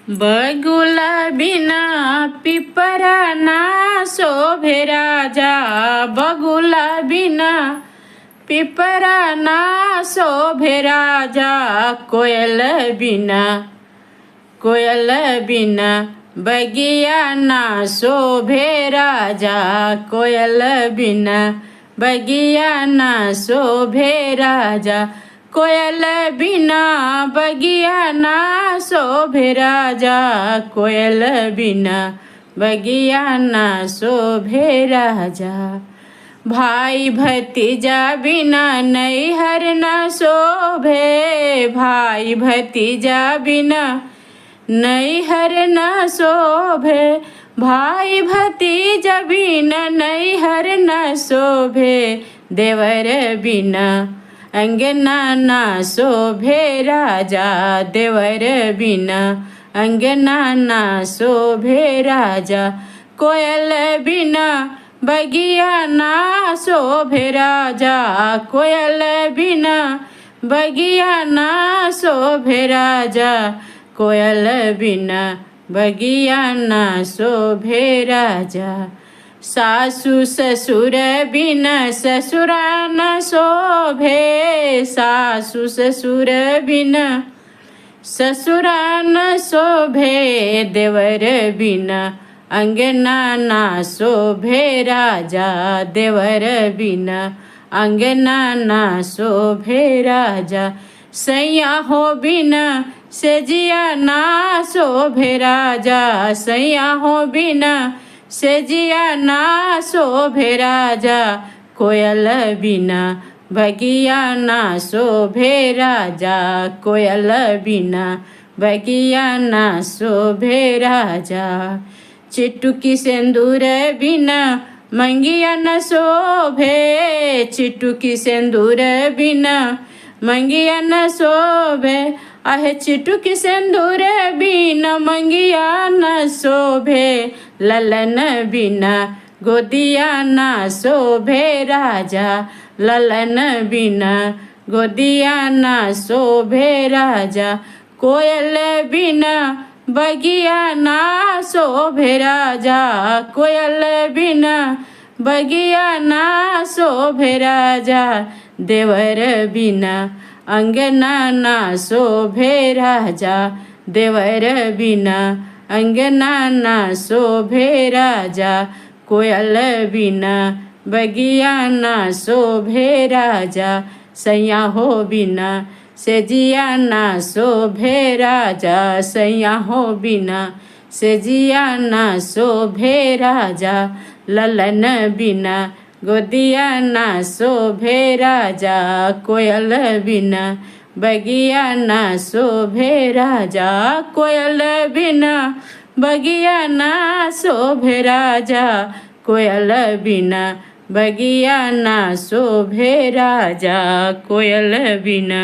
बगुला बिना पिपरा ना शोभे राजा, बगुला बिना पिपरा ना शोभे राजा। कोयल बिना बगिया ना शोभे राजा, कोयल बिना बगिया ना शोभे राजा। कोयल बिना बगिया ना शोभे राजा, कोयल बिना बगिया ना शोभे राजा। भाई भतीजा बिना नैहर न शोभे, भाई भतीजा बिना नैहर न शोभे। भाई भतीजा बिना नैहर न शोभे, देवर बिना अंगना ना शोभे राजा, देवर बिना अंगना ना शोभे राजा। कोयल बिना बगिया ना शोभे राजा, कोयल बिना बगिया ना शोभे राजा। कोयल बिना बगिया ना शोभे राजा। सासु ससुर बिना ससुरा न शोभे, सासु ससुर बिना ससुरा न शोभे। देवर बिना अंगना ना शोभे राजा, देवर बिना अंगना ना शोभे राजा। सैया हो बिना सेजिया ना शोभे राजा, सैया हो बिना सेजिया ना शोभे राजा। कोयल बिना बगिया ना शोभे राजा, कोयल बिना बगिया ना शोभे राजा। चिटुकी सिंदूर बिना मंगिया न शोभे, चिटुकी सिंदूर बिना मंगिया न शोभे। आहे चिटुकी सिंदूर बिना मंगिया न शोभे। ललन बिना गोदिया ना शोभे राजा, ललन बिना गोदिया ना शोभे राजा। कोयल बिना बगिया ना शोभे राजा, कोयल बिना बगिया ना शोभे राजा। देवर बिना अंगना ना शोभे राजा, देवर बिना अंगना ना शोभे राजा। कोयल बिना बगिया ना शोभे राजा, सैया हो बिना सेजिया ना शोभे राजा, सैया हो बिना सेजिया ना शोभे राजा। ललन बिना गोदिया ना शोभे राजा, कोयल बिना बगिया ना शोभे राजा। कोयल बिना बगिया ना शोभे राजा, कोयल बिना बगिया ना शोभे राजा। कोयल बिना